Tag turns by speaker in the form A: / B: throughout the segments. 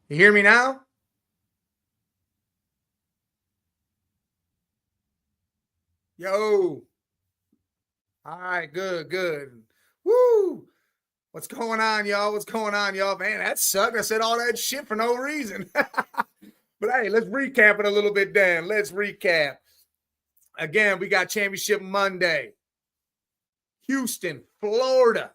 A: You hear me now? Yo. All right, good, good. Woo! What's going on, y'all? What's going on, y'all? Man, that sucked. I said all that shit for no reason. But hey, let's recap it a little bit, Dan. Let's recap. Again, we got Championship Monday. Houston, Florida.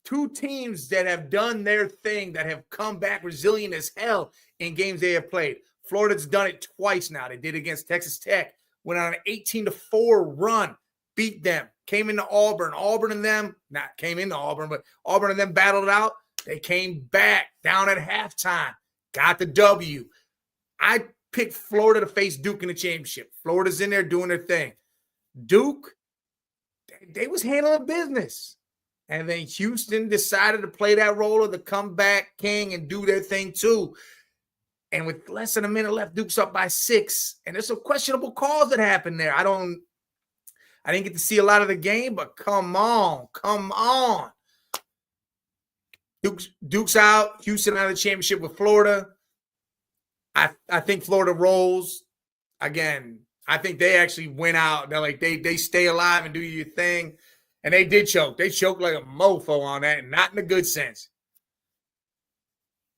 A: Two teams that have done their thing, that have come back resilient as hell in games they have played. Florida's done it twice now. They did it against Texas Tech, went on an 18-4 run, beat them, came into Auburn. Auburn and them, not came into Auburn, but Auburn and them battled it out. They came back down at halftime, got the W. I picked Florida to face Duke in the championship. Florida's in there doing their thing. Duke, they was handling business. And then Houston decided to play that role of the comeback king and do their thing too. And with less than a minute left, Duke's up by 6. And there's some questionable calls that happened there. I didn't get to see a lot of the game, but come on. Duke's out. Houston out of the championship with Florida. I think Florida rolls. Again, I think they actually went out. They're like, they stay alive and do your thing. And they did choke. They choked like a mofo on that, and not in a good sense.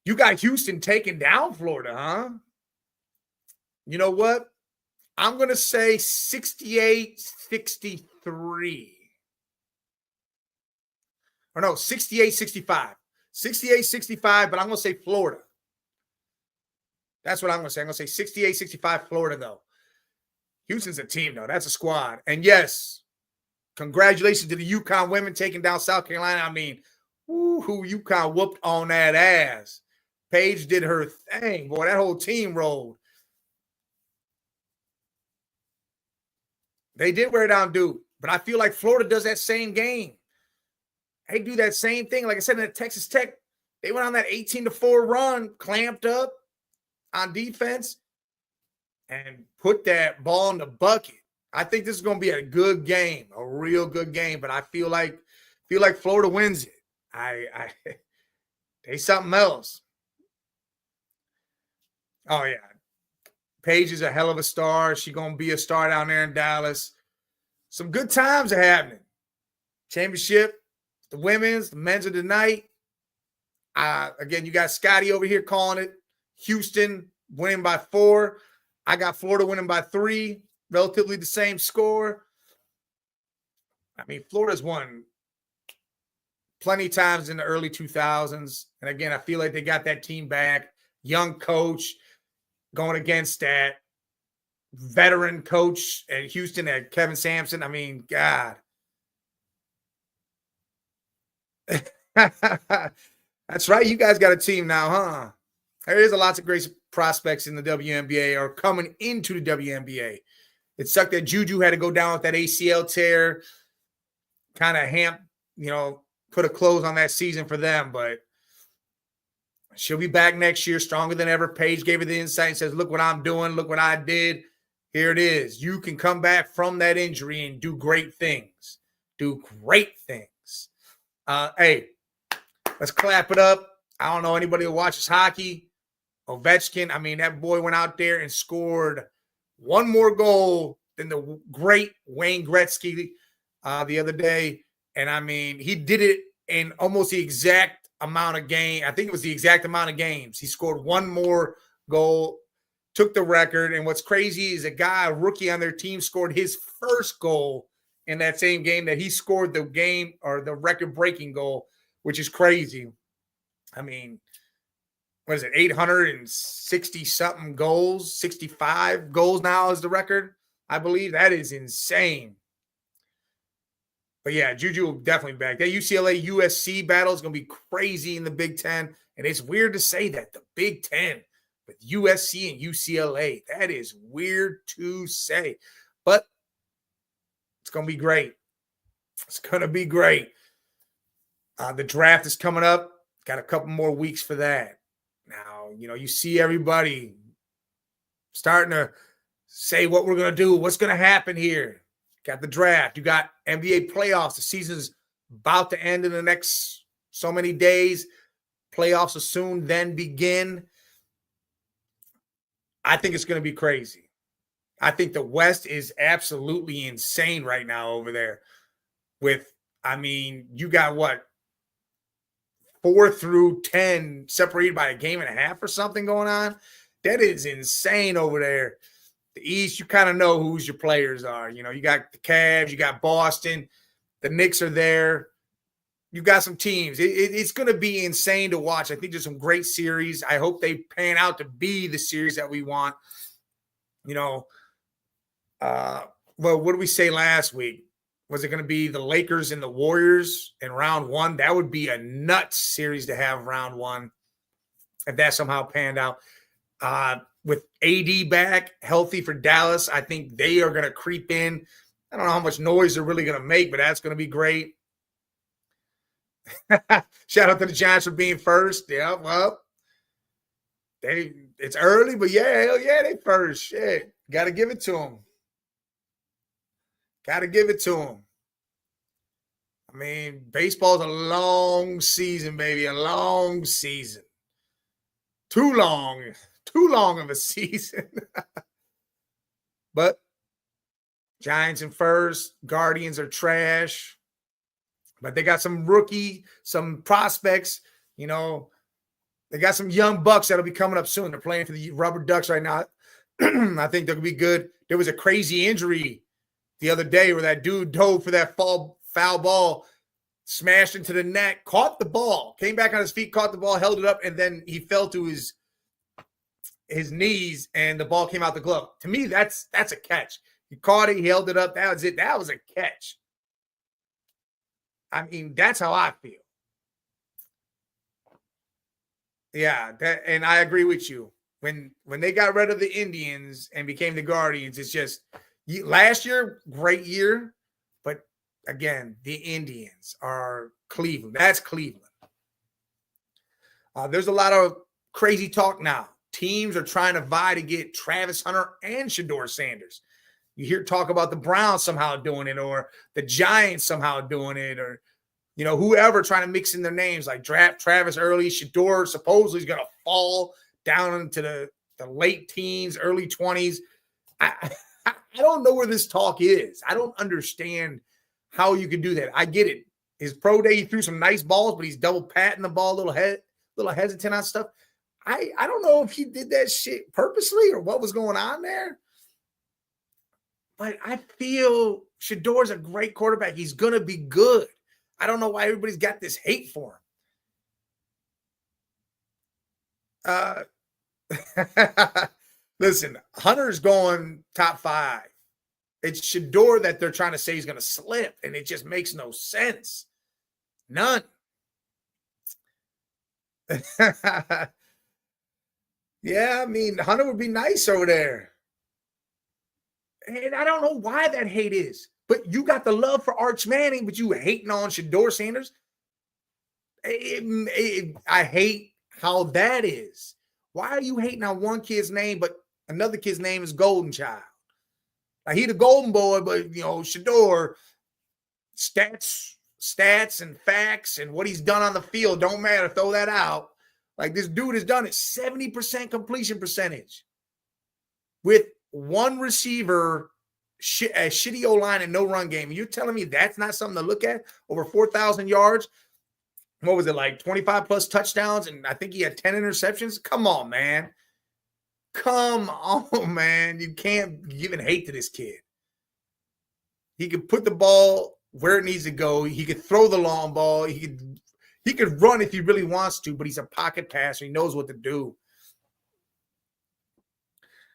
A: You got Houston taking down Florida, huh? You know what? I'm going to say 68-63. Or no, 68-65. 68-65, but I'm going to say Florida. That's what I'm going to say. I'm going to say 68-65 Florida, though. Houston's a team, though. That's a squad. And yes, congratulations to the UConn women taking down South Carolina. I mean, whoo, UConn whooped on that ass. Paige did her thing. Boy, that whole team rolled. They did wear down Duke, but I feel like Florida does that same game. They do that same thing. Like I said, in Texas Tech, they went on that 18-4 run, clamped up on defense, and put that ball in the bucket. I think this is going to be a good game, a real good game. But I feel like Florida wins it. They something else. Oh yeah, Paige is a hell of a star. She's going to be a star down there in Dallas. Some good times are happening. Championship, the women's, the men's of the night. Again, you got Scotty over here calling it. Houston winning by 4. I got Florida winning by 3. Relatively the same score. I mean, Florida's won plenty of times in the early 2000s. And again, I feel like they got that team back. Young coach going against that veteran coach at Houston, at Kevin Sampson. I mean, God. That's right. You guys got a team now, huh? There is a lots of great prospects in the WNBA or coming into the WNBA. It sucked that Juju had to go down with that ACL tear, kind of put a close on that season for them, but she'll be back next year stronger than ever. Paige gave her the insight and says, look what I'm doing. Look what I did. Here it is. You can come back from that injury and do great things. Do great things. Hey, let's clap it up. I don't know anybody who watches hockey. Ovechkin, I mean, that boy went out there and scored one more goal than the great Wayne Gretzky the other day. And, I mean, he did it in almost the exact amount of game. I think it was the exact amount of games. He scored one more goal, took the record. And what's crazy is a rookie on their team, scored his first goal in that same game that he scored the game or the record-breaking goal, which is crazy. I mean, what is it, 860-something goals, 65 goals now is the record, I believe. That is insane. But, yeah, Juju will definitely be back. That UCLA-USC battle is going to be crazy in the Big Ten. And it's weird to say that, the Big Ten with USC and UCLA. That is weird to say. But it's going to be great. It's going to be great. The draft is coming up. Got a couple more weeks for that. Now, you see everybody starting to say what we're going to do, what's going to happen here. Got the draft. You got NBA playoffs. The season's about to end in the next so many days. Playoffs will soon then begin. I think it's going to be crazy. I think the West is absolutely insane right now over there. You got what? 4 through 10 separated by a game and a half or something going on. That is insane over there. The East, you kind of know who's your players are. You got the Cavs, you got Boston, the Knicks are there. You got some teams. It's going to be insane to watch. I think there's some great series. I hope they pan out to be the series that we want. Well, what did we say last week? Was it going to be the Lakers and the Warriors in round 1? That would be a nuts series to have round 1 if that somehow panned out. With AD back, healthy for Dallas, I think they are going to creep in. I don't know how much noise they're really going to make, but that's going to be great. Shout out to the Giants for being first. Yeah, well, it's early, but yeah, hell yeah, they first. Shit, got to give it to them. Got to give it to them. I mean, baseball's a long season, baby, a long season. Too long of a season. But Giants in first, Guardians are trash. But they got some prospects, you know, they got some young bucks that'll be coming up soon. They're playing for the Rubber Ducks right now. I think they'll be good. There was a crazy injury the other day where that dude dove for that foul ball, smashed into the net, caught the ball, came back on his feet, caught the ball, held it up, and then he fell to his knees, and the ball came out the glove. To me, that's a catch. He caught it, he held it up. That was it. That was a catch. I mean, that's how I feel. Yeah, and I agree with you. When they got rid of the Indians and became the Guardians, it's just last year, great year, but again, the Indians are Cleveland. That's Cleveland. There's a lot of crazy talk now. Teams are trying to vie to get Travis Hunter and Shedeur Sanders. You hear talk about the Browns somehow doing it, or the Giants somehow doing it, or whoever trying to mix in their names, like draft Travis early. Shedeur supposedly is going to fall down into the late teens, early 20s. I don't know where this talk is. I don't understand how you can do that. I get it. His pro day, he threw some nice balls, but he's double patting the ball, a little hesitant on stuff. I don't know if he did that shit purposely or what was going on there. But I feel Shedeur's a great quarterback. He's going to be good. I don't know why everybody's got this hate for him. Listen, Hunter's going top 5. It's Shedeur that they're trying to say he's going to slip, and it just makes no sense. None. Yeah, I mean, Hunter would be nice over there. And I don't know why that hate is. But you got the love for Arch Manning, but you hating on Shedeur Sanders. I hate how that is. Why are you hating on one kid's name, but another kid's name is Golden Child? Like, he the golden boy, but Shedeur, stats and facts and what he's done on the field don't matter. Throw that out. Like, this dude has done it 70% completion percentage with one receiver, a shitty O-line and no run game. You're telling me that's not something to look at? Over 4,000 yards. What was it, like 25 plus touchdowns? And I think he had 10 interceptions. Come on, man. Come on, man. You can't even hate to this kid. He could put the ball where it needs to go. He could throw the long ball. He could run if he really wants to, but he's a pocket passer. He knows what to do.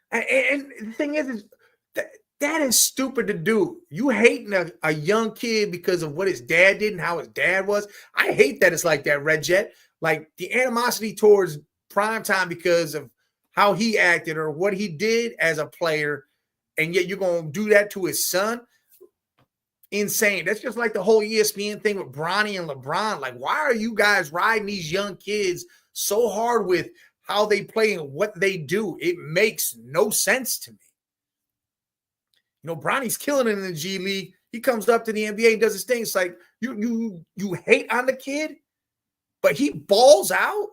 A: And the thing is that is stupid to do. You hating a young kid because of what his dad did and how his dad was. I hate that it's like that, Red Jet. Like, the animosity towards Primetime because of how he acted or what he did as a player, and yet you're going to do that to his son. Insane. That's just like the whole ESPN thing with Bronny and LeBron. Like, why are you guys riding these young kids so hard with how they play and what they do? It makes no sense to me. Bronny's killing it in the G League. He comes up to the NBA and does his thing. It's like you hate on the kid, but he balls out.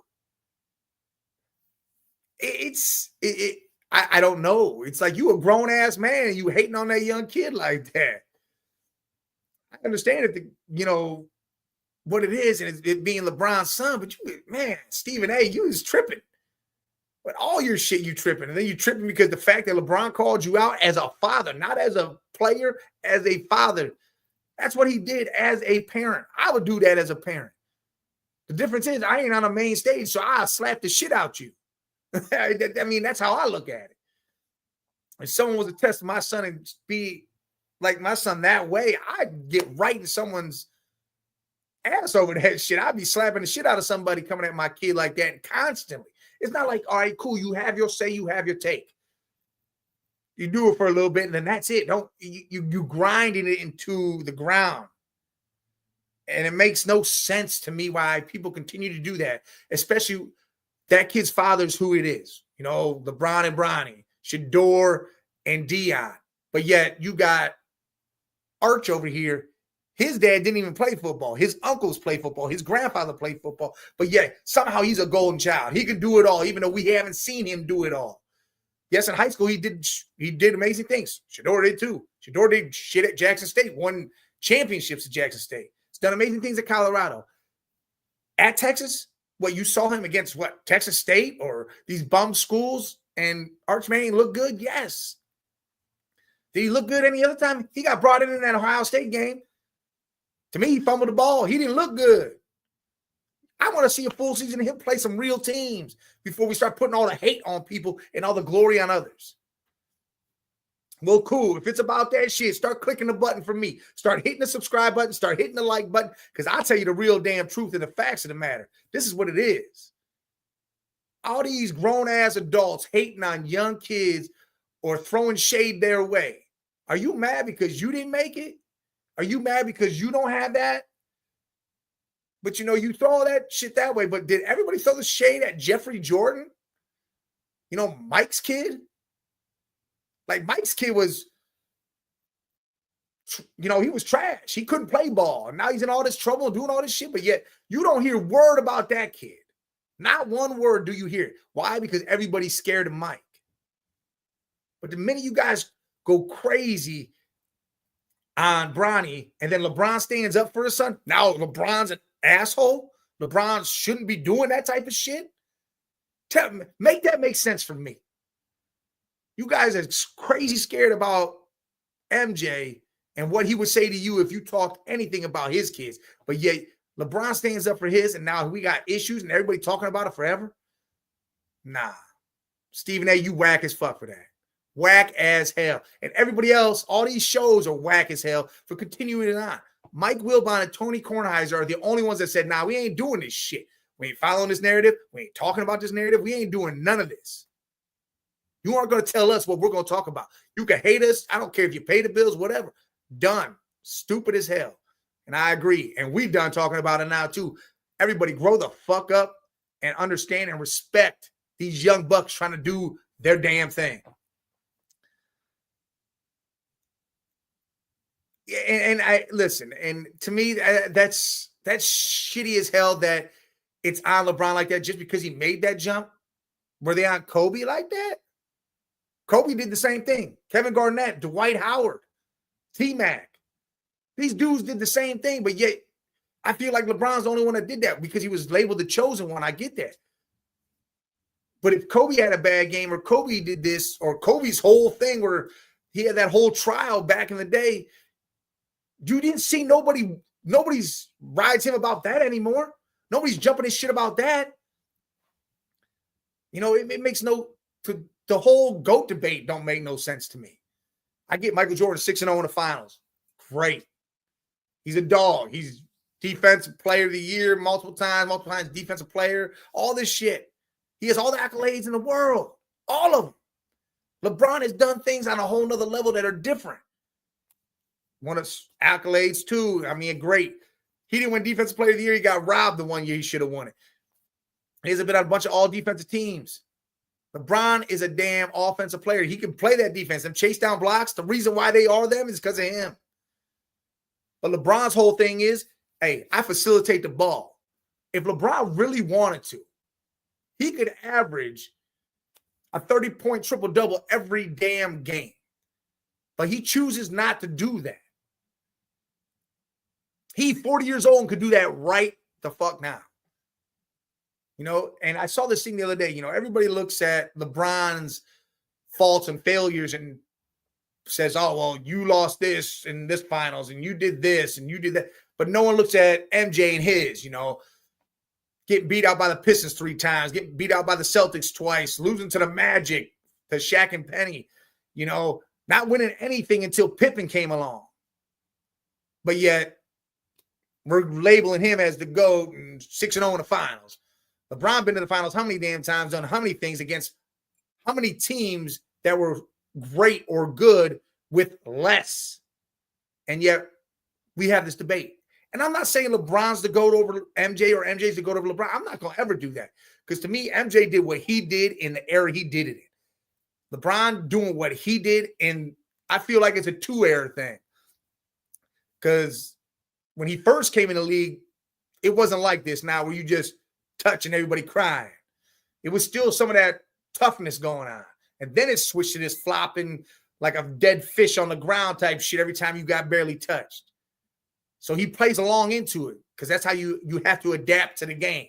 A: I don't know. It's like you a grown ass man and you hating on that young kid like that. I understand it, what it is, and it being LeBron's son, but Stephen A, you was tripping. But all your shit, you tripping. And then you tripping because the fact that LeBron called you out as a father, not as a player, as a father. That's what he did as a parent. I would do that as a parent. The difference is I ain't on a main stage, so I'll slap the shit out you. I mean, that's how I look at it. If someone was to test my son and be like my son that way, I'd get right in someone's ass over that shit. I'd be slapping the shit out of somebody coming at my kid like that constantly. It's not like, all right, cool, you have your say, you have your take. You do it for a little bit, and then that's it. You grinding it into the ground. And it makes no sense to me why people continue to do that, especially that kid's father's who it is. LeBron and Bronny, Shedeur and Dion. But yet you got Arch over here. His dad didn't even play football. His uncles play football. His grandfather played football. But yet somehow he's a golden child. He can do it all, even though we haven't seen him do it all. Yes, in high school, he did amazing things. Shedeur did too. Shedeur did shit at Jackson State, won championships at Jackson State. It's done amazing things at Colorado. At Texas, what you saw him against what, Texas State or these bum schools, and Arch Manning looked good? Yes. Did he look good any other time? He got brought in that Ohio State game. To me, he fumbled the ball. He didn't look good. I want to see a full season of him play some real teams before we start putting all the hate on people and all the glory on others. Well, cool. If it's about that shit, start clicking the button for me. Start hitting the subscribe button. Start hitting the like button, because I'll tell you the real damn truth and the facts of the matter. This is what it is. All these grown-ass adults hating on young kids or throwing shade their way. Are you mad because you didn't make it? Are you mad because you don't have that? But, you know, you throw all that shit that way. But did everybody throw the shade at Jeffrey Jordan? You know, Mike's kid? Like, Mike's kid was, you know, he was trash. He couldn't play ball. And now he's in all this trouble and doing all this shit. But yet you don't hear word about that kid. Not one word do you hear. Why? Because everybody's scared of Mike. But the minute you guys go crazy on Bronny, and then LeBron stands up for his son, now LeBron's an asshole. LeBron shouldn't be doing that type of shit. Make that make sense for me. You guys are crazy scared about MJ and what he would say to you if you talked anything about his kids. But yet LeBron stands up for his, and now we got issues and everybody talking about it forever. Nah. Stephen A., you whack as fuck for that. Whack as hell. And everybody else, all these shows are whack as hell for continuing it on. Mike Wilbon and Tony Kornheiser are the only ones that said, nah, we ain't doing this shit. We ain't following this narrative. We ain't talking about this narrative. We ain't doing none of this. You aren't going to tell us what we're going to talk about. You can hate us. I don't care if you pay the bills, whatever. Done. Stupid as hell. And I agree. And we done talking about it now too. Everybody grow the fuck up and understand and respect these young bucks trying to do their damn thing. And I listen, and to me, that's shitty as hell that it's on LeBron like that just because he made that jump. Were they on Kobe like that? Kobe did the same thing. Kevin Garnett, Dwight Howard, T-Mac. These dudes did the same thing, but yet I feel like LeBron's the only one that did that because he was labeled the chosen one. I get that. But if Kobe had a bad game, or Kobe did this, or Kobe's whole thing where he had that whole trial back in the day, you didn't see nobody's rides him about that anymore. Nobody's jumping his shit about that. You know, it makes the whole GOAT debate don't make no sense to me. I get Michael Jordan 6-0 in the finals. Great. He's a dog. He's defensive player of the year multiple times defensive player, all this shit. He has all the accolades in the world, all of them. LeBron has done things on a whole nother level that are different. Won us accolades too. I mean, great. He didn't win defensive player of the year. He got robbed the one year he should have won it. He's been on a bunch of all defensive teams. LeBron is a damn offensive player. He can play that defense and chase down blocks. The reason why they are them is because of him. But LeBron's whole thing is, hey, I facilitate the ball. If LeBron really wanted to, he could average a 30-point triple-double every damn game. But he chooses not to do that. He's 40 years old and could do that right the fuck now. You know, and I saw this thing the other day. You know, everybody looks at LeBron's faults and failures and says, oh, well, you lost this in this finals and you did this and you did that. But no one looks at MJ and his, you know, getting beat out by the Pistons 3 times, getting beat out by the Celtics twice, losing to the Magic, to Shaq and Penny, you know, not winning anything until Pippen came along. But yet, we're labeling him as the GOAT and 6-0 in the finals. LeBron been to the finals how many damn times, done how many things against how many teams that were great or good with less. And yet, we have this debate. And I'm not saying LeBron's the GOAT over MJ or MJ's the GOAT over LeBron. I'm not going to ever do that. Because to me, MJ did what he did in the era he did it in. LeBron doing what he did, and I feel like it's a 2-era thing. Because when he first came in the league, it wasn't like this now where you just touching everybody crying. It was still some of that toughness going on. And then it switched to this flopping like a dead fish on the ground type shit every time you got barely touched. So he plays along into it because that's how you have to adapt to the game.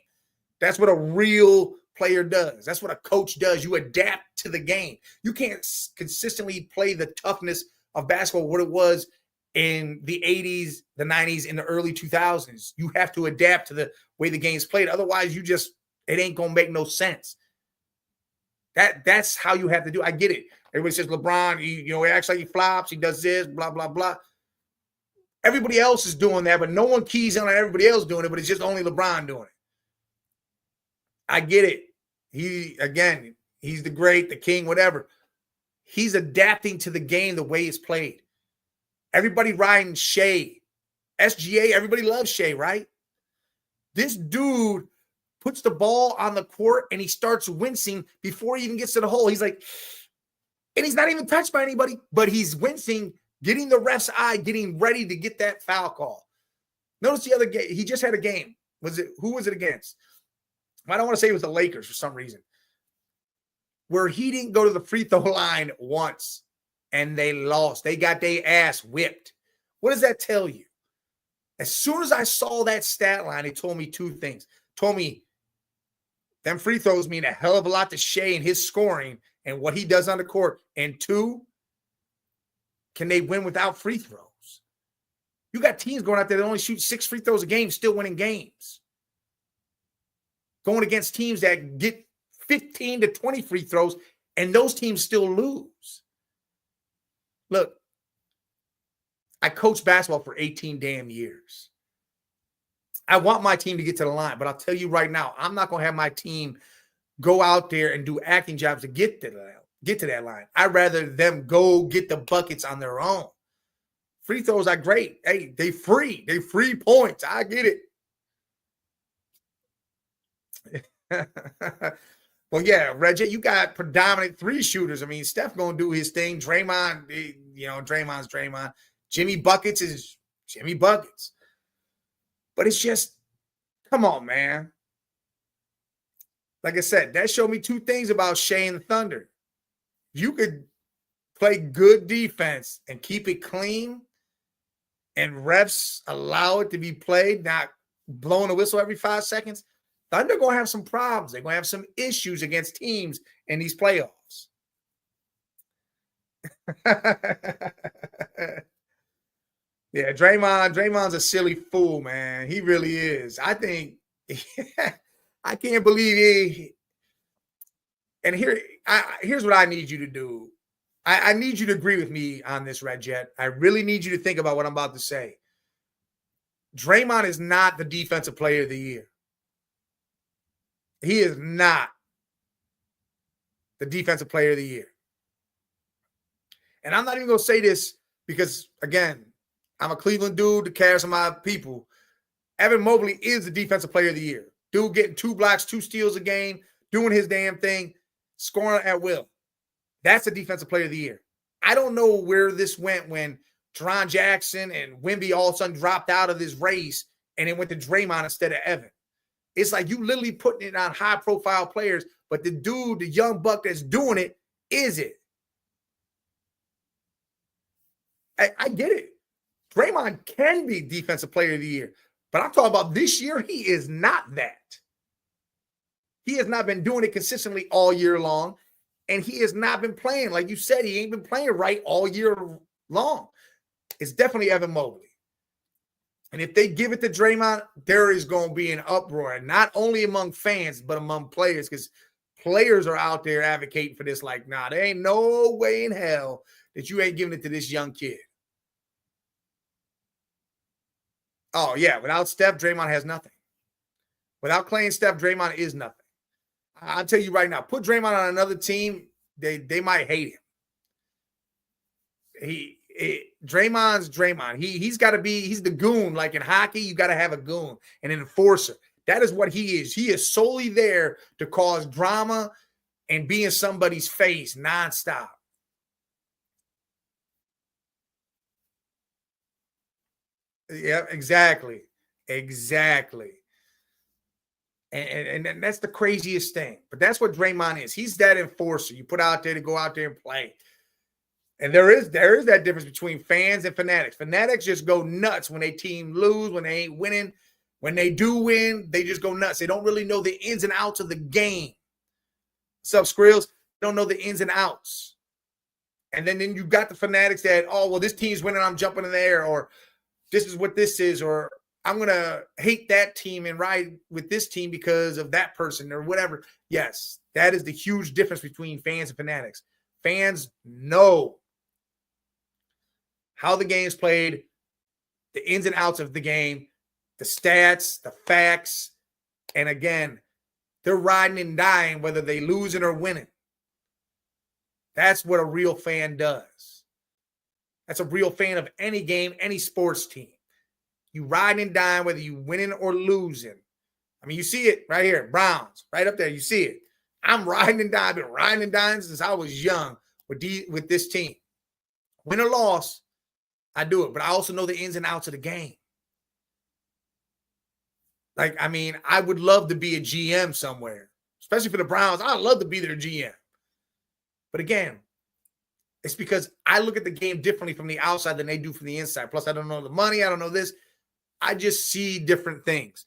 A: That's what a real player does. That's what a coach does. You adapt to the game. You can't consistently play the toughness of basketball, what it was in the 80s, the 90s, and the early 2000s. You have to adapt to the way the game's played. Otherwise, it ain't going to make no sense. That's how you have to do. I get it. Everybody says LeBron, he acts like he flops. He does this, blah, blah, blah. Everybody else is doing that, but no one keys in on everybody else doing it, but it's just only LeBron doing it. I get it. He's the great, the king, whatever. He's adapting to the game the way it's played. Everybody riding Shea. SGA, everybody loves Shea, right? This dude puts the ball on the court and he starts wincing before he even gets to the hole. He's like, and he's not even touched by anybody, but he's wincing, getting the ref's eye, getting ready to get that foul call. Notice the other game. He just had a game. Who was it against? I don't want to say it was the Lakers for some reason, where he didn't go to the free throw line once and they lost. They got their ass whipped. What does that tell you? As soon as I saw that stat line, it told me two things. It told me them free throws mean a hell of a lot to Shea and his scoring and what he does on the court. And two, can they win without free throws? You got teams going out there that only shoot 6 free throws a game, still winning games. Going against teams that get 15 to 20 free throws, and those teams still lose. Look, I coached basketball for 18 damn years. I want my team to get to the line, but I'll tell you right now, I'm not going to have my team go out there and do acting jobs to get to that line. I'd rather them go get the buckets on their own. Free throws are great. Hey, they free points. I get it. Well, yeah, Reggie, you got predominant 3 shooters. I mean, Steph gonna do his thing. Draymond, Draymond's Draymond. Jimmy Buckets is Jimmy Buckets. But it's just, come on, man. Like I said, that showed me 2 things about Shea and the Thunder. You could play good defense and keep it clean, and refs allow it to be played, not blowing a whistle every 5 seconds. Thunder going to have some problems. They're going to have some issues against teams in these playoffs. Yeah, Draymond's a silly fool, man. He really is. I think I can't believe and here's what I need you to do. I need you to agree with me on this, Red Jet. I really need you to think about what I'm about to say. Draymond is not the defensive player of the year. He is not the defensive player of the year. And I'm not even going to say this because, again, I'm a Cleveland dude that cares for my people. Evan Mobley is the defensive player of the year. Dude getting 2 blocks, 2 steals a game, doing his damn thing, scoring at will. That's the defensive player of the year. I don't know where this went when Jaren Jackson and Wemby all of a sudden dropped out of this race and it went to Draymond instead of Evan. It's like you literally putting it on high-profile players, but the dude, the young buck that's doing it, is it. I get it. Draymond can be defensive player of the year, but I'm talking about this year, he is not that. He has not been doing it consistently all year long, and he has not been playing. Like you said, he ain't been playing right all year long. It's definitely Evan Mobley. And if they give it to Draymond, there is going to be an uproar, not only among fans, but among players, because players are out there advocating for this like, nah, there ain't no way in hell that you ain't giving it to this young kid. Oh, yeah, without Steph, Draymond has nothing. Without Clay and Steph, Draymond is nothing. I'll tell you right now, put Draymond on another team, they might hate him. Draymond's Draymond. He's got to be, he's the goon. Like in hockey, you got to have a goon, an enforcer. That is what he is. He is solely there to cause drama and be in somebody's face nonstop. Yeah, exactly. Exactly. And that's the craziest thing. But that's what Draymond is. He's that enforcer you put out there to go out there and play. And there is that difference between fans and fanatics. Fanatics just go nuts when a team lose, when they ain't winning. When they do win, they just go nuts. They don't really know the ins and outs of the game. What's up, Skrills? They don't know the ins and outs. And then you got the fanatics that, oh, well, this team's winning, I'm jumping in the air, or this is what this is, or I'm going to hate that team and ride with this team because of that person or whatever. Yes, that is the huge difference between fans and fanatics. Fans know how the game's played, the ins and outs of the game, the stats, the facts. And again, they're riding and dying whether they losing or winning. That's what a real fan does. That's a real fan of any game, any sports team. You ride and die whether you winning or losing. I mean, you see it right here, Browns, right up there. You see it. I'm riding and dying. I've been riding and dying since I was young with this team. Win or loss, I do it. But I also know the ins and outs of the game. Like, I mean, I would love to be a GM somewhere, especially for the Browns. I'd love to be their GM. But again, it's because I look at the game differently from the outside than they do from the inside. Plus, I don't know the money. I don't know this. I just see different things.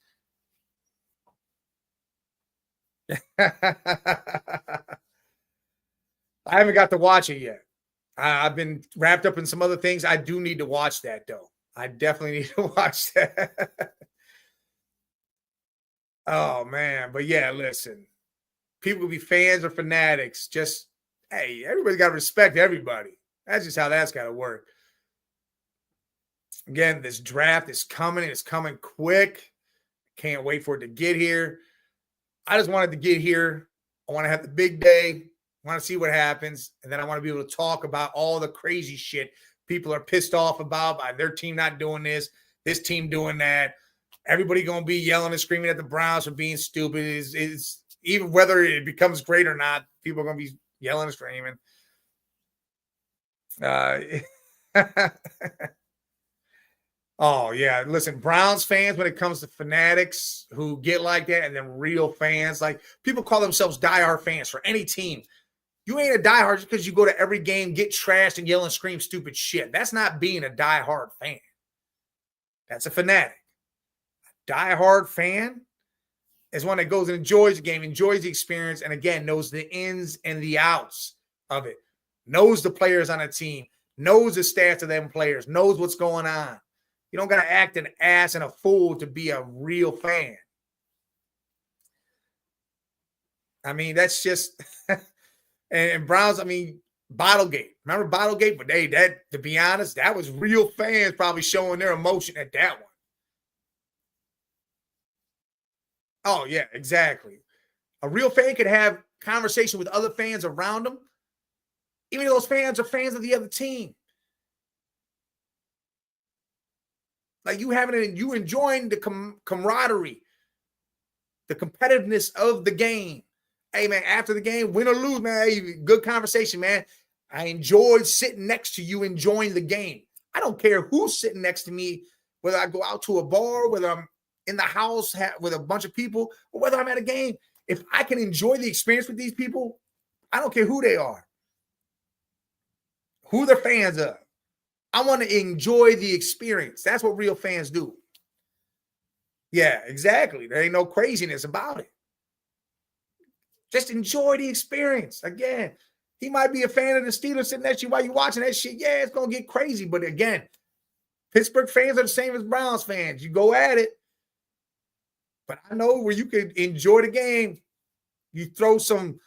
A: I haven't got to watch it yet. I've been wrapped up in some other things. I do need to watch that, though. I definitely need to watch that. Oh, man. But yeah, listen. People can be fans or fanatics. Just, hey, everybody's got to respect everybody. That's just how that's got to work. Again, this draft is coming. It's coming quick. Can't wait for it to get here. I just wanted to get here. I want to have the big day. I want to see what happens. And then I want to be able to talk about all the crazy shit people are pissed off about by their team not doing this team doing that. Everybody going to be yelling and screaming at the Browns for being stupid. Is even whether it becomes great or not, people are going to be yelling and screaming. Oh, yeah. Listen, Browns fans, when it comes to fanatics who get like that, and then real fans, like people call themselves diehard fans for any team. You ain't a diehard just because you go to every game, get trashed, and yell and scream stupid shit. That's not being a diehard fan. That's a fanatic. A diehard fan is one that goes and enjoys the game, enjoys the experience, and again, knows the ins and the outs of it, knows the players on a team, knows the stats of them players, knows what's going on. You don't got to act an ass and a fool to be a real fan. I mean, that's just and Browns, I mean, Bottlegate. Remember Bottlegate? But hey, that, to be honest, that was real fans probably showing their emotion at that one. Oh, yeah, exactly. A real fan could have conversation with other fans around them, even though those fans are fans of the other team. Like you enjoying the camaraderie, the competitiveness of the game. Hey, man, after the game, win or lose, man, hey, good conversation, man. I enjoyed sitting next to you, enjoying the game. I don't care who's sitting next to me, whether I go out to a bar, whether I'm in the house with a bunch of people, or whether I'm at a game. If I can enjoy the experience with these people, I don't care who they are, who they're fans of. I want to enjoy the experience. That's what real fans do. Yeah, exactly. There ain't no craziness about it. Just enjoy the experience. Again, he might be a fan of the Steelers sitting next to you while you're watching that shit. Yeah, it's going to get crazy. But again, Pittsburgh fans are the same as Browns fans. You go at it. But I know where you could enjoy the game. You throw some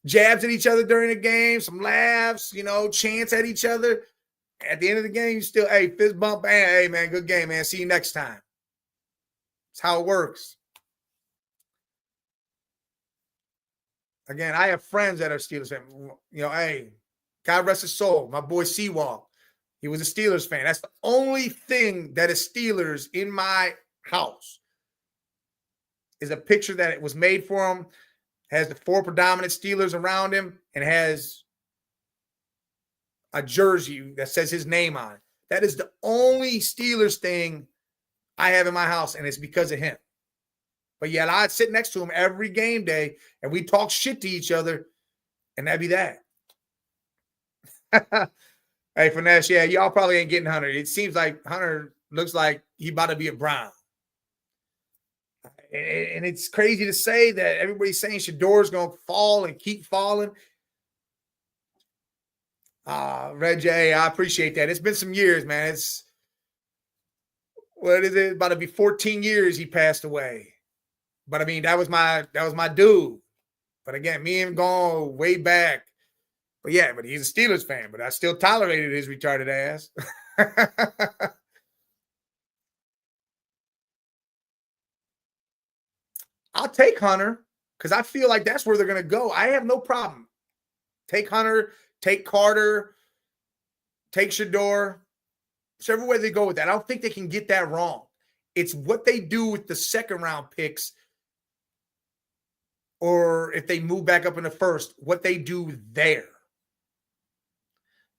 A: jabs at each other during the game, some laughs, chants at each other. At the end of the game, you still, hey, fist bump, hey, man, good game, man. See you next time. That's how it works. Again, I have friends that are Steelers fans. Hey, God rest his soul. My boy Seawall, he was a Steelers fan. That's the only thing that is Steelers in my house is a picture that it was made for him, has the 4 predominant Steelers around him, and has a jersey that says his name on it. That is the only Steelers thing I have in my house, and it's because of him. But yet I'd sit next to him every game day, and we talk shit to each other, and that'd be that. Hey, Finesse, yeah, y'all probably ain't getting Hunter. It seems like Hunter looks like he about to be a Brown. And it's crazy to say that everybody's saying Shador's going to fall and keep falling. Red J, I appreciate that. It's been some years, man. It's what is it? About to be 14 years he passed away. But I mean, that was my dude. But again, me and him going way back. But yeah, but he's a Steelers fan, but I still tolerated his retarded ass. I'll take Hunter because I feel like that's where they're going to go. I have no problem. Take Hunter, take Carter, take Shador, whichever way they go with that. I don't think they can get that wrong. It's what they do with the second round picks, or if they move back up in the first, what they do there.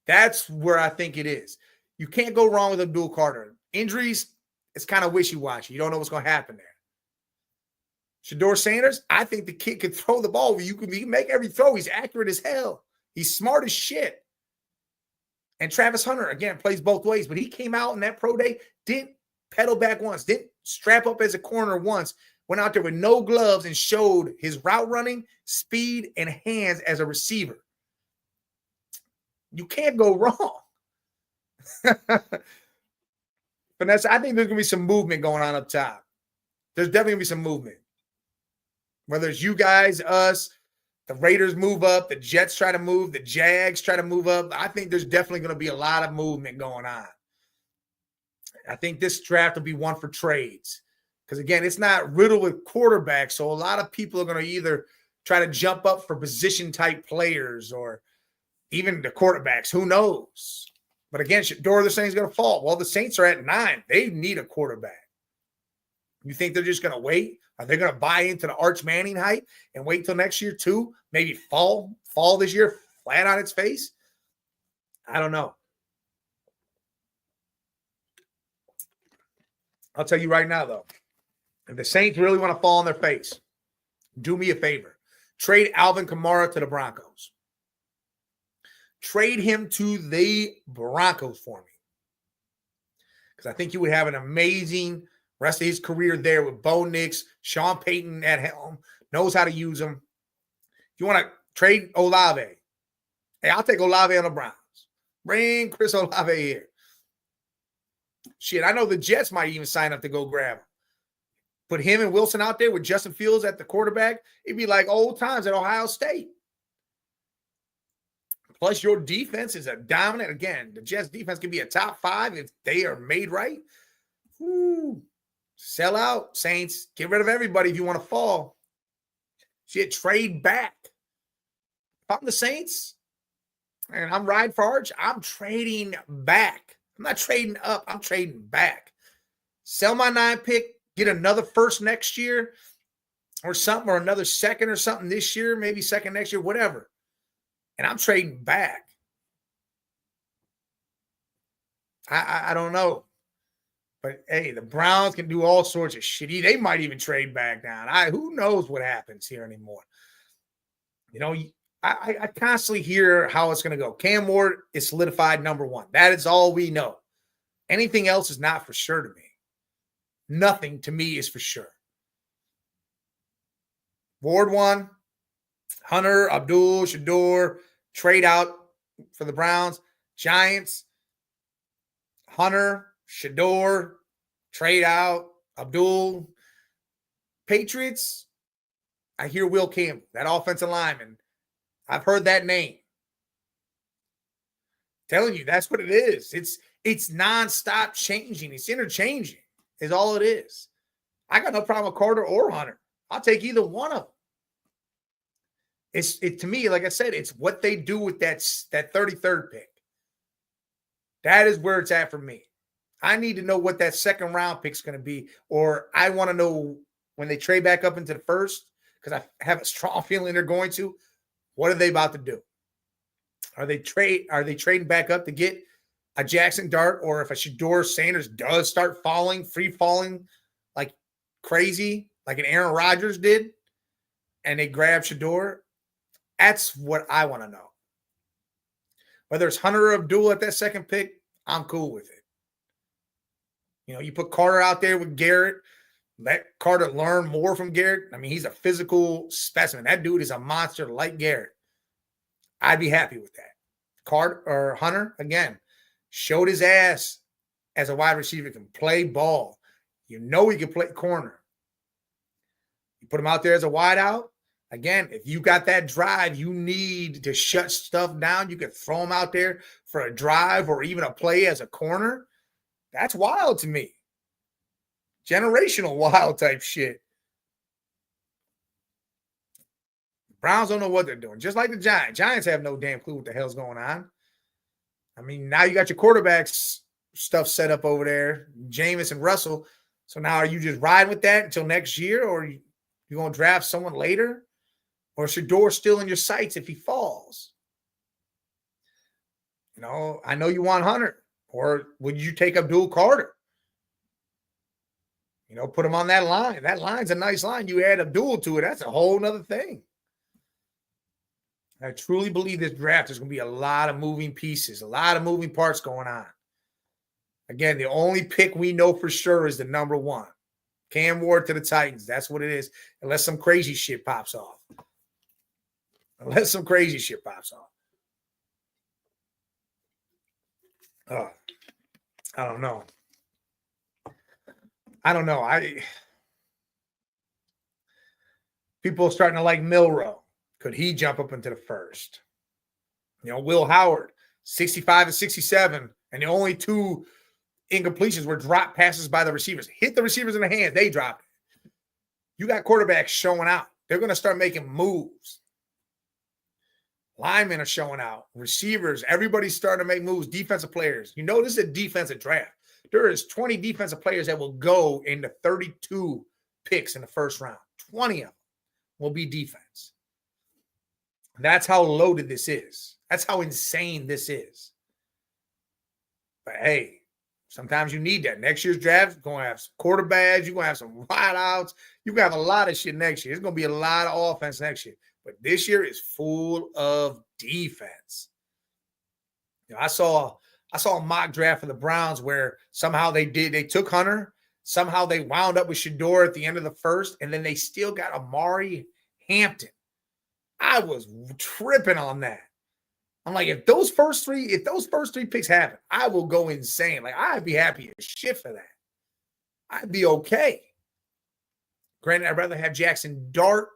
A: That's where I think it is. You can't go wrong with Abdul Carter. Injuries, it's kind of wishy-washy. You don't know what's going to happen there. Shador Sanders, I think the kid can throw the ball. He can make every throw. He's accurate as hell. He's smart as shit. And Travis Hunter, again, plays both ways. But he came out in that pro day, didn't pedal back once, didn't strap up as a corner once, went out there with no gloves and showed his route running, speed, and hands as a receiver. You can't go wrong. Vanessa, I think there's going to be some movement going on up top. There's definitely going to be some movement. Whether it's you guys, us, the Raiders move up, the Jets try to move, the Jags try to move up. I think there's definitely going to be a lot of movement going on. I think this draft will be one for trades. Because, again, it's not riddled with quarterbacks. So a lot of people are going to either try to jump up for position-type players or even the quarterbacks. Who knows? But, again, Shador, the Saints going to fall. Well, the Saints are at 9. They need a quarterback. You think they're just going to wait? Are they going to buy into the Arch Manning hype and wait till next year too? Maybe fall this year flat on its face? I don't know. I'll tell you right now, though, if the Saints really want to fall on their face, do me a favor. Trade Alvin Kamara to the Broncos. Trade him to the Broncos for me. Because I think you would have an amazing rest of his career there with Bo Nix, Sean Payton at helm, knows how to use him. If you want to trade Olave, hey, I'll take Olave on the Browns. Bring Chris Olave here. Shit, I know the Jets might even sign up to go grab him. Put him and Wilson out there with Justin Fields at the quarterback. It'd be like old times at Ohio State. Plus, your defense is a dominant. Again, the Jets defense can be a top 5 if they are made right. Woo. Sell out, Saints. Get rid of everybody if you want to fall. Shit, trade back. If I'm the Saints and I'm riding for Arch, I'm trading back. I'm not trading up. I'm trading back. Sell my 9 pick, get another first next year or something, or another second or something this year, maybe second next year, whatever. And I'm trading back. I don't know. But, hey, the Browns can do all sorts of shit. They might even trade back down. Who knows what happens here anymore? You know, I constantly hear how it's going to go. Cam Ward is solidified number 1. That is all we know. Anything else is not for sure to me. Nothing to me is for sure. Ward 1, Hunter, Abdul, Shador, trade out for the Browns. Giants, Hunter, Shador, trade out, Abdul. Patriots, I hear Will Campbell, that offensive lineman. I've heard that name. Telling you, that's what it is. It's nonstop changing. It's interchanging is all it is. I got no problem with Carter or Hunter. I'll take either one of them. It to me, like I said, it's what they do with that 33rd pick. That is where it's at for me. I need to know what that second round pick is going to be, or I want to know when they trade back up into the first, because I have a strong feeling they're going to. What are they about to do? Are they trading back up to get a Jackson Dart, or if a Shador Sanders does start free falling like crazy, like an Aaron Rodgers did, and they grab Shador? That's what I want to know. Whether it's Hunter or Abdul at that second pick, I'm cool with it. You put Carter out there with Garrett. Let Carter learn more from Garrett. I mean, he's a physical specimen. That dude is a monster like Garrett. I'd be happy with that. Carter or Hunter, again, showed his ass as a wide receiver, can play ball. He can play corner. You put him out there as a wide out. Again, if you got that drive, you need to shut stuff down. You can throw him out there for a drive or even a play as a corner. That's wild to me. Generational wild type shit. Browns don't know what they're doing. Just like the Giants. Giants have no damn clue what the hell's going on. I mean, now you got your quarterbacks stuff set up over there, Jameis and Russell. So now are you just riding with that until next year, or you going to draft someone later? Or is Shador still in your sights if he falls? I know you want Hunter. Or would you take Abdul Carter? Put him on that line. That line's a nice line. You add Abdul to it, that's a whole nother thing. I truly believe this draft is going to be a lot of moving pieces, a lot of moving parts going on. Again, the only pick we know for sure is the number 1. Cam Ward to the Titans. That's what it is, unless some crazy shit pops off. I don't know. People are starting to like Milroe. Could he jump up into the first? Will Howard, 65 and 67, and the only 2 incompletions were drop passes by the receivers. Hit the receivers in the hands. They dropped it. You got quarterbacks showing out. They're going to start making moves. Linemen are showing out. Receivers, everybody's starting to make moves. Defensive players. This is a defensive draft. There is 20 defensive players that will go into 32 picks in the first round. 20 of them will be defense. That's how loaded this is. That's how insane this is. But hey, sometimes you need that. Next year's draft, you're going to have some quarterbacks. You're going to have some wideouts. You're going to have a lot of shit next year. It's going to be a lot of offense next year. But this year is full of defense. I saw a mock draft for the Browns where somehow they took Hunter. Somehow they wound up with Shador at the end of the first, and then they still got Amari Hampton. I was tripping on that. I'm like, if those first three picks happen, I will go insane. Like, I'd be happy as shit for that. I'd be okay. Granted, I'd rather have Jackson Dart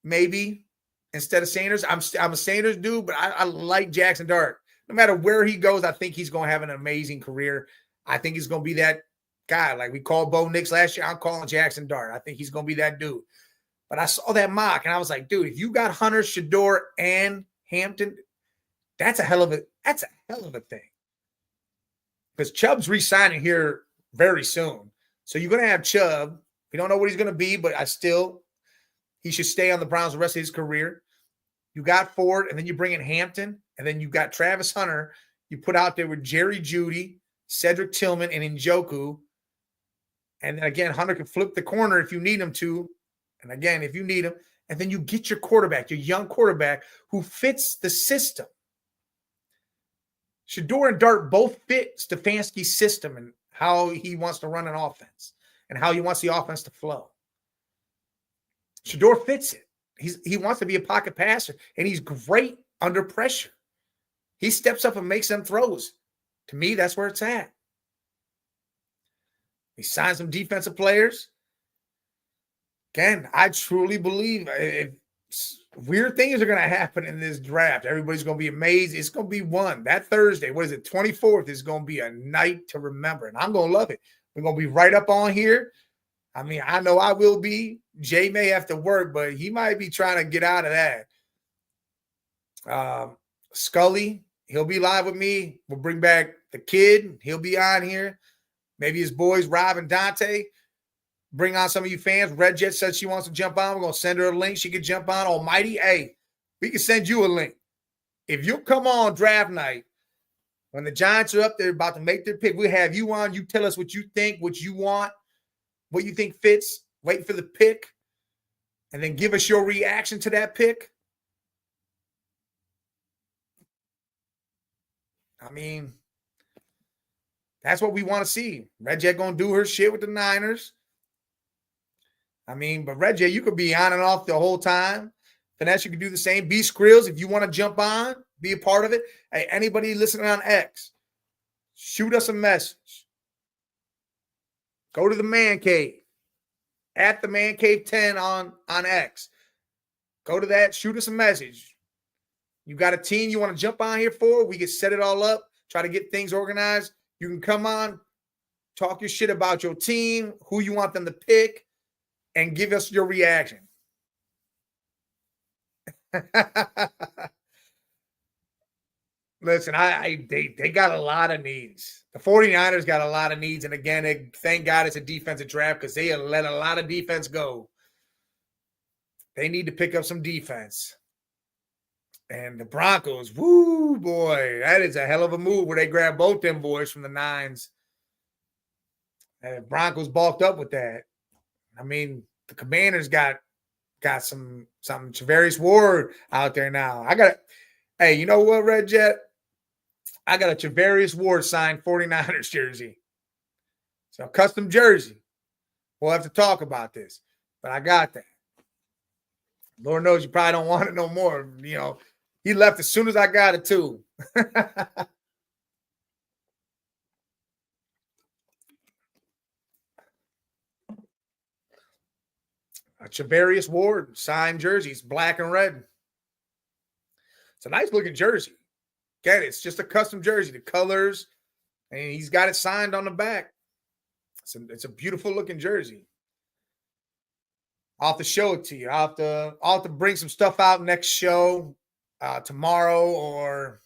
A: maybe instead of Sanders. I'm a Sanders dude, but I like Jackson Dart. No matter where he goes, I think he's going to have an amazing career. I think he's going to be that guy. Like we called Bo Nix last year, I'm calling Jackson Dart. I think he's going to be that dude. But I saw that mock, and I was like, dude, if you got Hunter, Shador, and Hampton, that's a hell of a thing. Because Chubb's re-signing here very soon. So you're going to have Chubb. We don't know what he's going to be, but he should stay on the Browns the rest of his career. You got Ford, and then you bring in Hampton, and then you got Travis Hunter. You put out there with Jerry Jeudy, Cedric Tillman, and Njoku. And then again, Hunter can flip the corner if you need him to. And again, if you need him, and then you get your quarterback, your young quarterback who fits the system. Shador and Dart both fit Stefanski's system and how he wants to run an offense and how he wants the offense to flow. Shador fits it. He wants to be a pocket passer, and he's great under pressure. He steps up and makes them throws. To me, that's where it's at. He signed some defensive players. Again, I truly believe if weird things are going to happen in this draft. Everybody's going to be amazed. It's going to be one. That Thursday, 24th, is going to be a night to remember, and I'm going to love it. We're going to be right up on here. I mean, I know I will be. Jay may have to work, but he might be trying to get out of that. Scully, he'll be live with me. We'll bring back the kid. He'll be on here. Maybe his boys, Rob and Dante. Bring on some of you fans. Red Jet said she wants to jump on. We're going to send her a link. She can jump on. Almighty, hey, we can send you a link. If you come on draft night, when the Giants are up there about to make their pick, we'll have you on. You tell us what you think, what you want, what you think fits. Wait for the pick. And then give us your reaction to that pick. I mean, that's what we want to see. Red Jet going to do her shit with the Niners. I mean, but Red Jet, you could be on and off the whole time. Finesse, you can do the same. Be Skrills, if you want to jump on, be a part of it. Hey, anybody listening on X, shoot us a message. Go to the Man Cave, at the Man Cave 10 on X. Go to that, shoot us a message. You got a team you want to jump on here for? We can set it all up, try to get things organized. You can come on, talk your shit about your team, who you want them to pick, and give us your reaction. Listen, they got a lot of needs. The 49ers got a lot of needs. And again, thank God it's a defensive draft because they let a lot of defense go. They need to pick up some defense. And the Broncos, woo, boy, that is a hell of a move where they grab both them boys from the Nines. And the Broncos balked up with that. I mean, the Commanders got some Travarius Ward out there now. Hey, you know what, Red Jet? I got a Travarius Ward signed 49ers jersey. So custom jersey. We'll have to talk about this. But I got that. Lord knows you probably don't want it no more. You know, he left as soon as I got it too. A Travarius Ward signed jerseys, black and red. It's a nice looking jersey. Get it? It's just a custom jersey, the colors, and he's got it signed on the back. It's a beautiful looking jersey. I'll have to show it to you. I'll have to bring some stuff out next show tomorrow or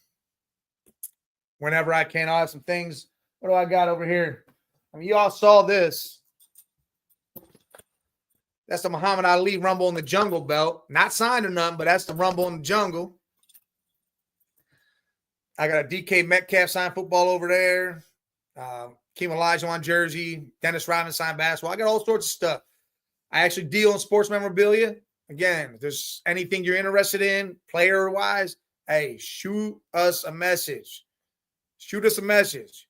A: whenever I can. I'll have some things. What do I got over here? I mean, you all saw this. That's the Muhammad Ali Rumble in the Jungle belt. Not signed or nothing, but that's the Rumble in the Jungle. I got a DK Metcalf signed football over there. Keem Olajuwon jersey. Dennis Rodman signed basketball. I got all sorts of stuff. I actually deal in sports memorabilia. Again, if there's anything you're interested in, player-wise, hey, shoot us a message. Shoot us a message.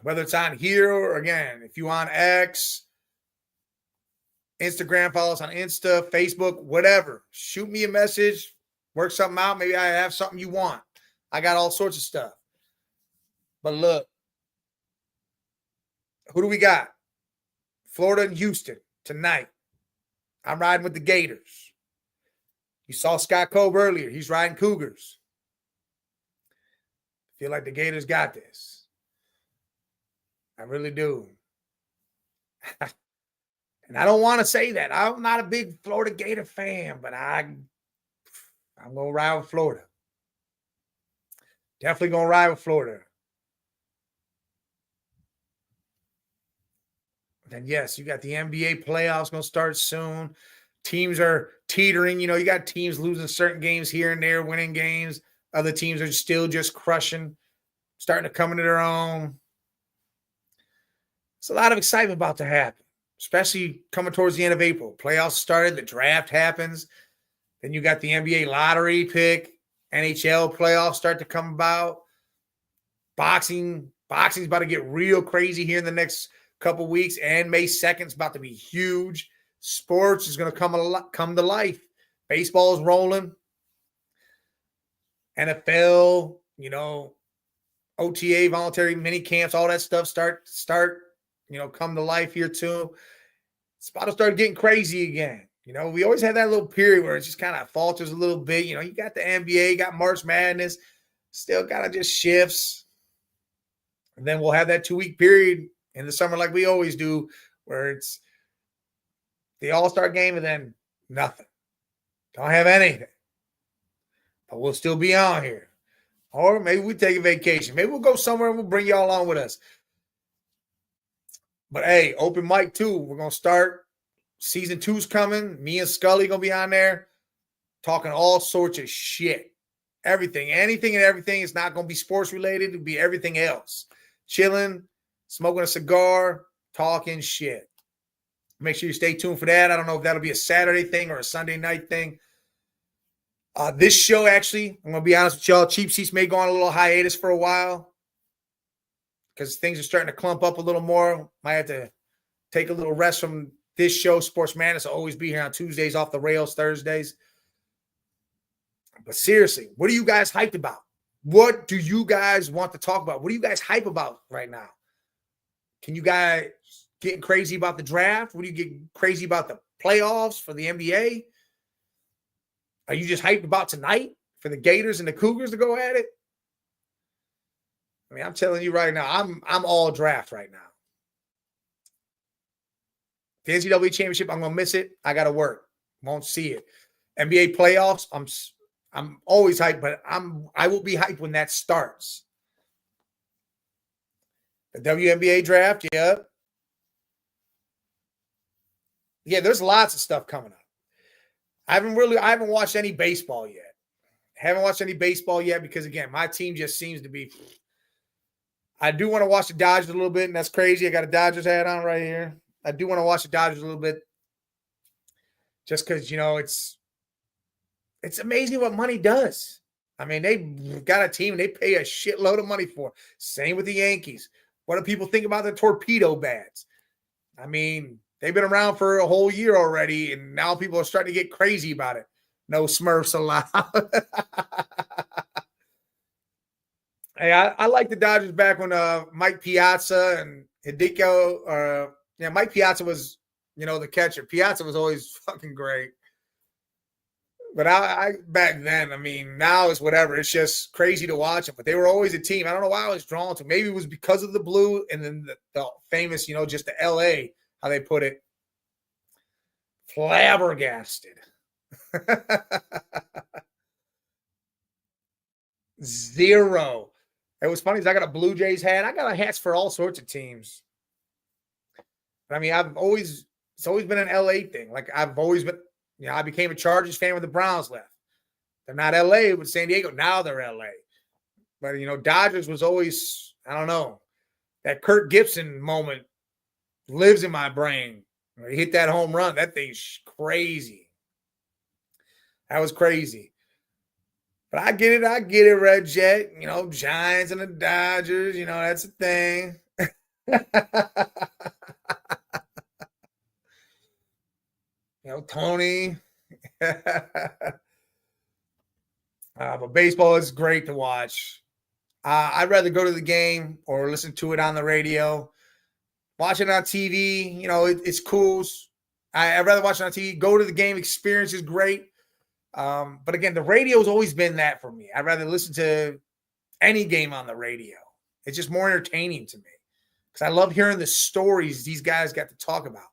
A: Whether it's on here or, again, if you on X, Instagram, follow us on Insta, Facebook, whatever. Shoot me a message. Work something out. Maybe I have something you want. I got all sorts of stuff. But look, who do we got? Florida and Houston tonight. I'm riding with the Gators. You saw Scott Cobe earlier. He's riding Cougars. Feel like the Gators got this. I really do. And I don't want to say that. I'm not a big Florida Gator fan, but I'm going to ride with Florida. Definitely going to ride with Florida. Then, yes, you got the NBA playoffs going to start soon. Teams are teetering. You know, you got teams losing certain games here and there, winning games. Other teams are still just crushing, starting to come into their own. It's a lot of excitement about to happen, especially coming towards the end of April. Playoffs started, the draft happens. Then you got the NBA lottery pick. NHL playoffs start to come about. Boxing's about to get real crazy here in the next couple weeks, and May 2nd is about to be huge. Sports is going to come to life. Baseball is rolling. NFL, you know, OTA, voluntary mini camps, all that stuff start, you know, come to life here too. It's about to start getting crazy again. You know, we always had that little period where it just kind of falters a little bit. You know, you got the NBA, you got March Madness, still kind of just shifts. And then we'll have that 2-week period in the summer like we always do, where it's the All-Star game and then nothing. Don't have anything. But we'll still be on here. Or maybe we take a vacation. Maybe we'll go somewhere and we'll bring y'all along with us. But hey, open mic too. We're going to start. Season 2's coming. Me and Scully going to be on there talking all sorts of shit. Everything. Anything and everything. It's not going to be sports related. It'll be everything else. Chilling, smoking a cigar, talking shit. Make sure you stay tuned for that. I don't know if that'll be a Saturday thing or a Sunday night thing. This show, actually, I'm going to be honest with y'all, Cheap Seats may go on a little hiatus for a while because things are starting to clump up a little more. Might have to take a little rest from this show. Sports Madness will always be here on Tuesdays, off the rails Thursdays. But seriously, what are you guys hyped about? What do you guys want to talk about? What are you guys hype about right now? Can you guys getting crazy about the draft? What do you get crazy about the playoffs for the NBA? Are you just hyped about tonight for the Gators and the Cougars to go at it? I mean, I'm telling you right now, I'm all draft right now. The NCAA championship, I'm gonna miss it. I gotta work. Won't see it. NBA playoffs, I'm always hyped, but I will be hyped when that starts. The WNBA draft, yep. Yeah, there's lots of stuff coming up. I haven't watched any baseball yet. Haven't watched any baseball yet because, again, my team just seems to be. I do want to watch the Dodgers a little bit, and that's crazy. I got a Dodgers hat on right here. I do want to watch the Dodgers a little bit just because, it's amazing what money does. I mean, they got a team they pay a shitload of money for. Same with the Yankees. What do people think about the torpedo bats? I mean, they've been around for a whole year already, and now people are starting to get crazy about it. No Smurfs allowed. Hey, I like the Dodgers back when Mike Piazza and Hideko, Mike Piazza was, the catcher. Piazza was always fucking great. But I back then, I mean, now it's whatever. It's just crazy to watch them. But they were always a team. I don't know why I was drawn to. Maybe it was because of the blue and then the famous, just the LA, how they put it. Flabbergasted. Zero. It was funny. I got a Blue Jays hat. I got hats for all sorts of teams. I mean, it's always been an LA thing. Like I've always been, I became a Chargers fan when the Browns left. They're not LA with San Diego. Now they're LA. But, Dodgers was always, I don't know, that Kirk Gibson moment lives in my brain. He hit that home run. That thing's crazy. That was crazy. But I get it, Red Jet. Giants and the Dodgers, that's a thing. Tony. But baseball is great to watch. I'd rather go to the game or listen to it on the radio. Watch it on TV, it's cool. I'd rather watch it on TV. Go to the game. Experience is great. But again, the radio has always been that for me. I'd rather listen to any game on the radio. It's just more entertaining to me because I love hearing the stories these guys got to talk about.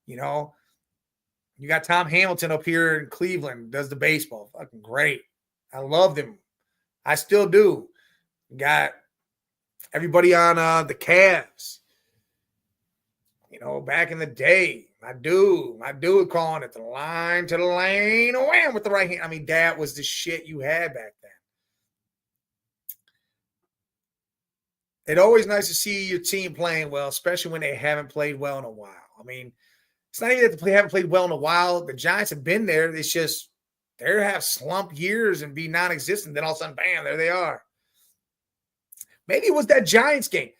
A: You got Tom Hamilton up here in Cleveland, does the baseball. Fucking great. I loved him. I still do. Got everybody on the Cavs. Back in the day, my dude calling it the line to the lane, wham, with the right hand. I mean, that was the shit you had back then. It's always nice to see your team playing well, especially when they haven't played well in a while. I mean, it's not even that they haven't played well in a while. The Giants have been there. It's just they have slump years and be non-existent. Then all of a sudden, bam, there they are. Maybe it was that Giants game.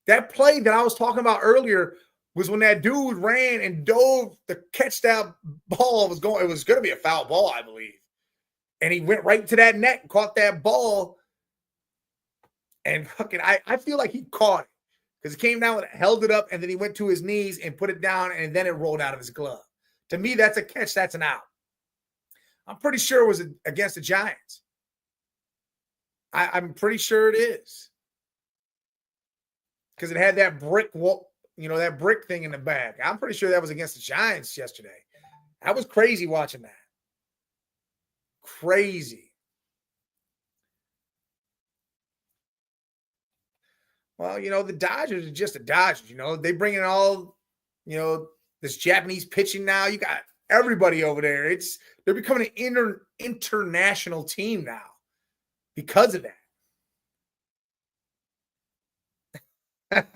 A: That play that I was talking about earlier was when that dude ran and dove to catch that ball. It was going to be a foul ball, I believe. And he went right to that net and caught that ball. And fucking, I feel like he caught it because he came down and held it up, and then he went to his knees and put it down, and then it rolled out of his glove. To me, that's a catch. That's an out. I'm pretty sure it was against the Giants. I'm pretty sure it is because it had that brick wall, that brick thing in the back. I'm pretty sure that was against the Giants yesterday. That was crazy watching that. Crazy. Well, the Dodgers are just the Dodgers. They bring in all, this Japanese pitching now. You got everybody over there. They're becoming an international team now because of that.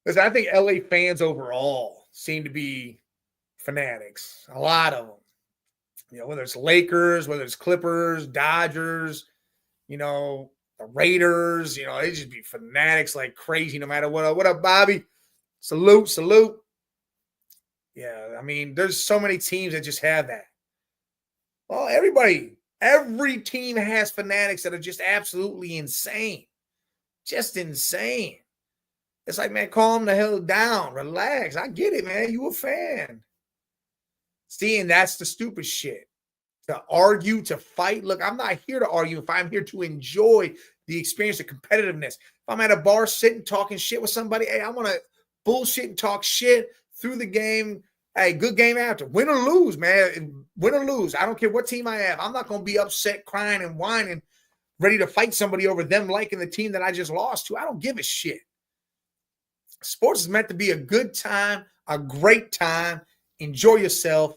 A: Listen, I think LA fans overall seem to be fanatics. A lot of them. Whether it's Lakers, whether it's Clippers, Dodgers, the Raiders, they just be fanatics like crazy no matter what. What up, Bobby? Salute, salute. Yeah, I mean, there's so many teams that just have that. Well, every team has fanatics that are just absolutely insane. Just insane. It's like, man, calm the hell down. Relax. I get it, man. You a fan. See, and that's the stupid shit. To argue, to fight. Look, I'm not here to argue. If I'm here to enjoy the experience of competitiveness. If I'm at a bar sitting talking shit with somebody, hey, I want to bullshit and talk shit through the game. Hey, good game after. Win or lose, man. Win or lose. I don't care what team I have. I'm not going to be upset, crying, and whining, ready to fight somebody over them liking the team that I just lost to. I don't give a shit. Sports is meant to be a good time, a great time. Enjoy yourself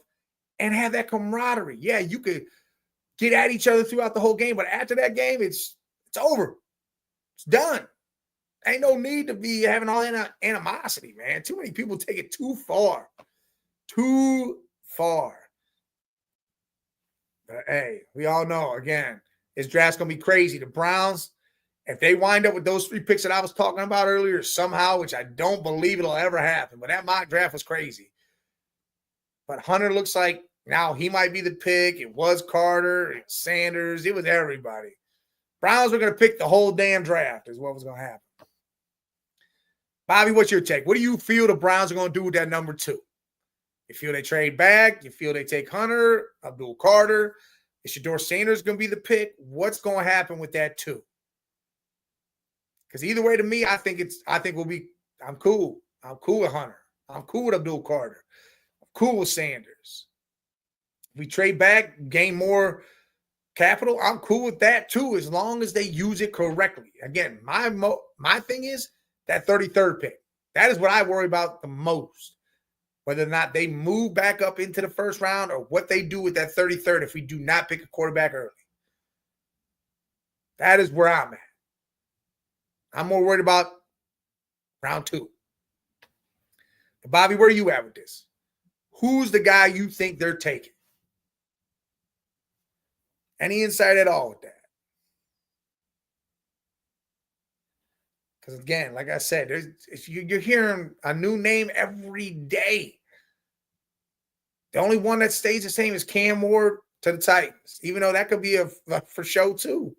A: and have that camaraderie. Yeah, you could get at each other throughout the whole game, but after that game, it's over. It's done. Ain't no need to be having all that animosity, man. Too many people take it too far. Too far. But hey, we all know, again, this draft's going to be crazy. The Browns, if they wind up with those 3 picks that I was talking about earlier somehow, which I don't believe it'll ever happen, but that mock draft was crazy. But Hunter looks like now he might be the pick. It was Carter, it was Sanders, it was everybody. Browns were going to pick the whole damn draft is what was going to happen. Bobby, what's your take? What do you feel the Browns are going to do with that number 2? You feel they trade back? You feel they take Hunter, Abdul Carter? Is Shedeur Sanders going to be the pick? What's going to happen with that 2? Because either way, to me, I'm cool. I'm cool with Hunter. I'm cool with Abdul Carter. I'm cool with Sanders. If we trade back, gain more capital, I'm cool with that too, as long as they use it correctly. Again, my thing is that 33rd pick. That is what I worry about the most. Whether or not they move back up into the first round or what they do with that 33rd if we do not pick a quarterback early. That is where I'm at. I'm more worried about round 2. But Bobby, where are you at with this? Who's the guy you think they're taking? Any insight at all with that? Because again, like I said, you're hearing a new name every day. The only one that stays the same is Cam Ward to the Titans, even though that could be a for show too.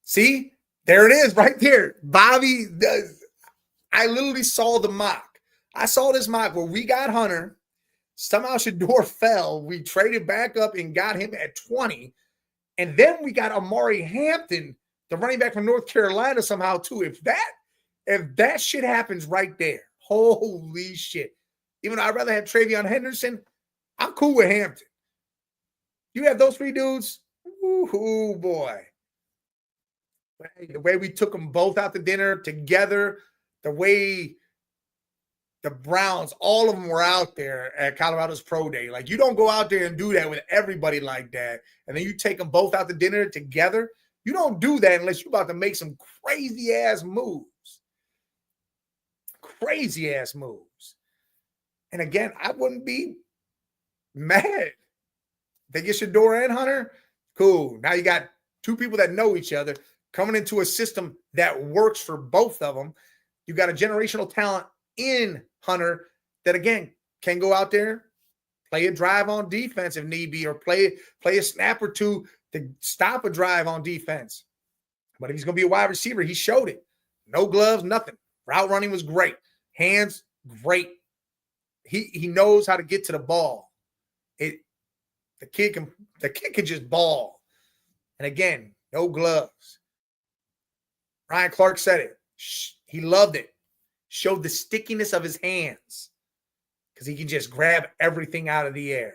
A: See, there it is right there. Bobby does. I literally saw the mock. I saw this mock where we got Hunter. Somehow Shedeur fell. We traded back up and got him at 20. And then we got Amari Hampton, the running back from North Carolina, somehow too. If that shit happens right there, holy shit. Even though I'd rather have Travion Henderson, I'm cool with Hampton. You have those 3 dudes, ooh boy. The way we took them both out to dinner together, the way the Browns, all of them were out there at Colorado's Pro Day. Like, you don't go out there and do that with everybody like that. And then you take them both out to dinner together. You don't do that unless you're about to make some crazy-ass moves. Crazy-ass moves. And again, I wouldn't be mad. They get Shedeur and Hunter, cool. Now you got 2 people that know each other coming into a system that works for both of them. You got a generational talent in Hunter that, again, can go out there, play a drive on defense if need be, or play a snap or 2 to stop a drive on defense. But if he's going to be a wide receiver, he showed it. No gloves, nothing. Route running was great. Hands, great. He knows how to get to the ball. The kid can just ball. And again, no gloves. Ryan Clark said it. He loved it. Showed the stickiness of his hands because he can just grab everything out of the air.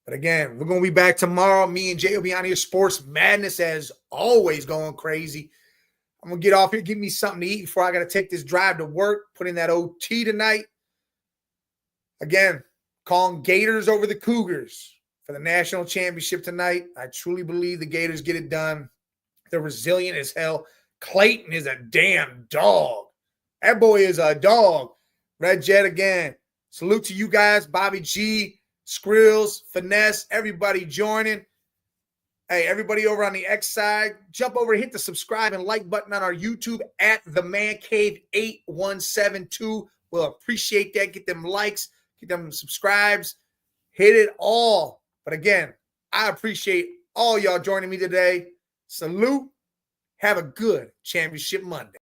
A: But again, we're going to be back tomorrow. Me and Jay will be on here. Sports Madness, as always, going crazy. I'm going to get off here, give me something to eat before I got to take this drive to work, put in that OT tonight. Again, calling Gators over the Cougars for the national championship tonight. I truly believe the Gators get it done. They're resilient as hell. Clayton is a damn dog. That boy is a dog. Red Jet again. Salute to you guys, Bobby G, Skrills, Finesse, everybody joining. Hey, everybody over on the X side, jump over, hit the subscribe and like button on our YouTube at The Man Cave 8172. We'll appreciate that. Get them likes, get them subscribes, hit it all. But again, I appreciate all y'all joining me today. Salute. Have a good Championship Monday.